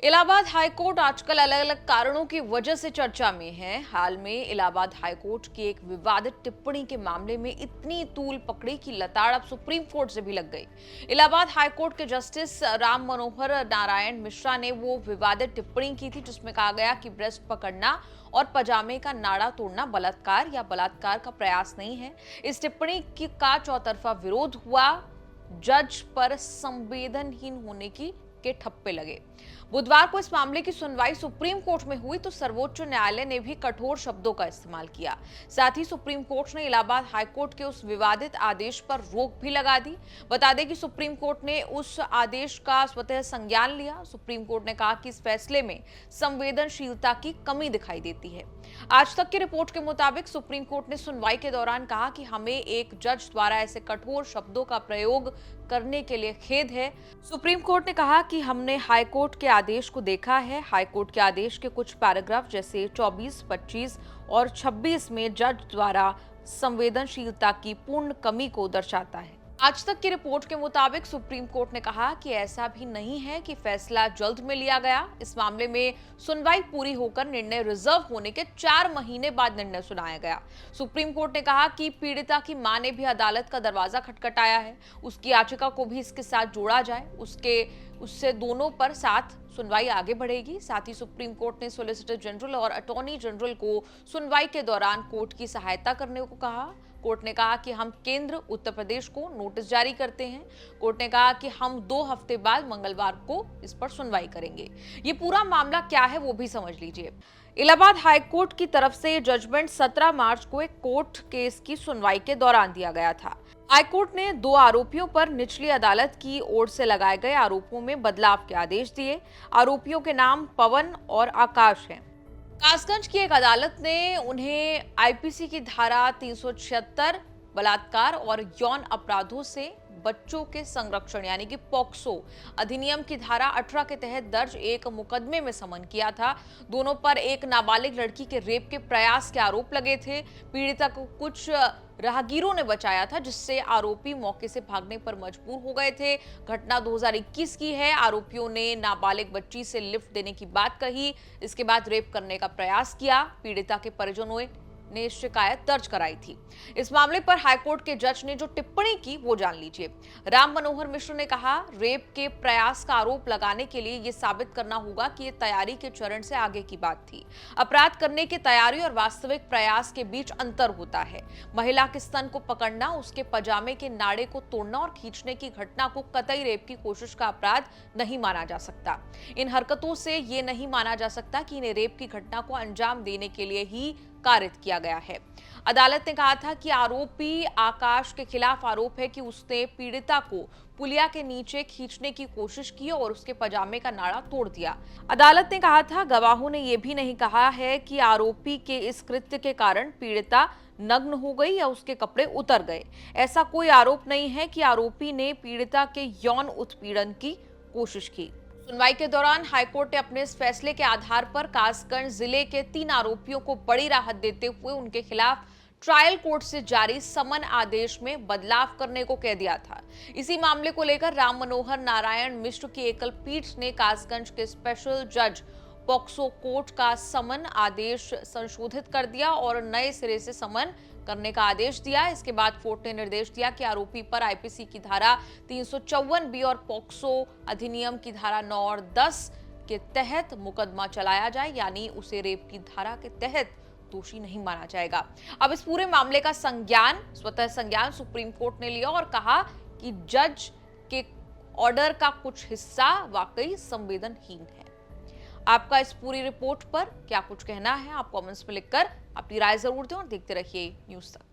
Allahabad high court आजकल अलग अलग कारणों की वजह से चर्चा में है। हाल में इलाहाबाद हाईकोर्ट की एक विवादित टिप्पणी के मामले में इतनी तूल पकड़ी कि लताड़ अब सुप्रीम कोर्ट से भी लग गई। इलाहाबाद हाईकोर्ट के जस्टिस राम मनोहर नारायण मिश्रा ने वो विवादित टिप्पणी की थी जिसमें कहा गया कि ब्रेस्ट पकड़ना और पजामे का नाड़ा तोड़ना बलात्कार या बलात्कार का प्रयास नहीं है। इस टिप्पणी का चौतरफा विरोध हुआ। जज पर संवेदनहीन होने की के ठप्पे लगे। बुधवार को इस मामले की सुनवाई सुप्रीम कोर्ट में हुई तो सर्वोच्च न्यायालय ने भी कठोर शब्दों का इस्तेमाल किया। साथ ही सुप्रीम कोर्ट ने इलाहाबाद हाईकोर्ट के उस विवादित आदेश पर रोक भी लगा दी। बता दें कि सुप्रीम कोर्ट ने उस आदेश का स्वतः संज्ञान लिया। सुप्रीम कोर्ट ने कहा कि इस फैसले में संवेदनशीलता की कमी दिखाई देती है। आज तक की रिपोर्ट के मुताबिक सुप्रीम कोर्ट ने सुनवाई के दौरान कहा कि हमें एक जज द्वारा ऐसे कठोर शब्दों का प्रयोग करने के लिए खेद है। सुप्रीम कोर्ट ने कहा कि हमने हाईकोर्ट के आदेश को देखा है। हाईकोर्ट के आदेश के कुछ पैराग्राफ जैसे 24, 25 और 26 में जज द्वारा संवेदनशीलता की पूर्ण कमी को दर्शाता है। आज तक की रिपोर्ट के मुताबिक सुप्रीम कोर्ट ने कहा कि ऐसा भी नहीं है कि फैसला जल्द में लिया गया। इस मामले में सुनवाई पूरी होकर निर्णय रिजर्व होने के 4 महीने बाद निर्णय सुनाया गया। सुप्रीम कोर्ट ने कहा कि पीड़िता की मां ने भी अदालत का दरवाजा खटखटाया है। उसकी याचिका को भी इसके साथ जोड़ा जाए। उससे दोनों पर साथ सुनवाई आगे बढ़ेगी। साथ ही सुप्रीम कोर्ट ने सॉलिसिटर जनरल और अटॉर्नी जनरल को सुनवाई के दौरान कोर्ट की सहायता करने को कहा। कोर्ट ने कहा कि हम केंद्र उत्तर प्रदेश को नोटिस जारी करते हैं। कोर्ट ने कहा कि हम 2 हफ्ते बाद मंगलवार को इस पर सुनवाई करेंगे। ये पूरा मामला क्या है वो भी समझ लीजिए। इलाहाबाद हाईकोर्ट की तरफ से जजमेंट 17 मार्च को एक कोर्ट केस की सुनवाई के दौरान दिया गया था। हाईकोर्ट ने 2 आरोपियों पर निचली अदालत की ओर से लगाए गए आरोपों में बदलाव के आदेश दिए। आरोपियों के नाम पवन और आकाश हैं। कासगंज की एक अदालत ने उन्हें आईपीसी की धारा 376 बलात्कार और यौन अपराधों से बच्चों के संरक्षण यानी कि पॉक्सो अधिनियम की धारा 18 के तहत दर्ज एक मुकदमे में समन किया था। दोनों पर एक नाबालिग लड़की के रेप के प्रयास के आरोप लगे थे। पीड़िता को कुछ राहगीरों ने बचाया था जिससे आरोपी मौके से भागने पर मजबूर हो गए थे। घटना 2021 की है। आरोपियों ने नाबालिग बच्ची से लिफ्ट देने की बात कही। इसके बाद रेप करने का प्रयास किया। पीड़िता के परिजनों ने शिकायत दर्ज कराई थी। इस मामले पर हाईकोर्ट के जज ने जो टिप्पणी की वो जान लीजिए। राम मनोहर मिश्र ने कहा, रेप के प्रयास का आरोप लगाने के लिए यह साबित करना होगा कि यह तैयारी के चरण से आगे की बात थी। अपराध करने की तैयारी और वास्तविक प्रयास के बीच अंतर होता है। महिला के स्तन को पकड़ना, उसके पजामे के नाड़े को तोड़ना और खींचने की घटना को कतई रेप की कोशिश का अपराध नहीं माना जा सकता। इन हरकतों से यह नहीं माना जा सकता कि इन्हें रेप की घटना को अंजाम देने के लिए ही कारित किया गया है। अदालत ने कहा था कि आरोपी आकाश के खिलाफ आरोप है कि उसने पीड़िता को पुलिया के नीचे खींचने की कोशिश की और उसके पजामे का नाड़ा तोड़ दिया। अदालत ने कहा था, गवाहों ने यह भी नहीं कहा है कि आरोपी के इस कृत्य के कारण पीड़िता नग्न हो गई या उसके कपड़े उतर गए। ऐसा कोई आरोप नहीं है कि आरोपी ने पीड़िता के यौन उत्पीड़न की कोशिश की। सुनवाई के दौरान हाईकोर्ट ने अपने इस फैसले के आधार पर कासगंज जिले के 3 आरोपियों को बड़ी राहत देते हुए उनके खिलाफ ट्रायल कोर्ट से जारी समन आदेश में बदलाव करने को कह दिया था। इसी मामले को लेकर राम मनोहर नारायण मिश्र की एकल पीठ ने कासगंज के स्पेशल जज पॉक्सो कोर्ट का समन आदेश संशोधित कर दिया और नए सिरे से समन करने का आदेश दिया। इसके बाद कोर्ट ने निर्देश दिया कि आरोपी पर आईपीसी की धारा 354 बी और पॉक्सो अधिनियम की धारा 9 और 10 के तहत मुकदमा चलाया जाए, यानी उसे रेप की धारा के तहत दोषी नहीं माना जाएगा। अब इस पूरे मामले का स्वतः संज्ञान सुप्रीम कोर्ट ने लिया और कहा कि जज के ऑर्डर का कुछ हिस्सा वाकई संवेदनहीन है। आपका इस पूरी रिपोर्ट पर क्या कुछ कहना है? आप कमेंट्स में लिखकर अपनी राय जरूर दें और देखते रहिए न्यूज़ तक।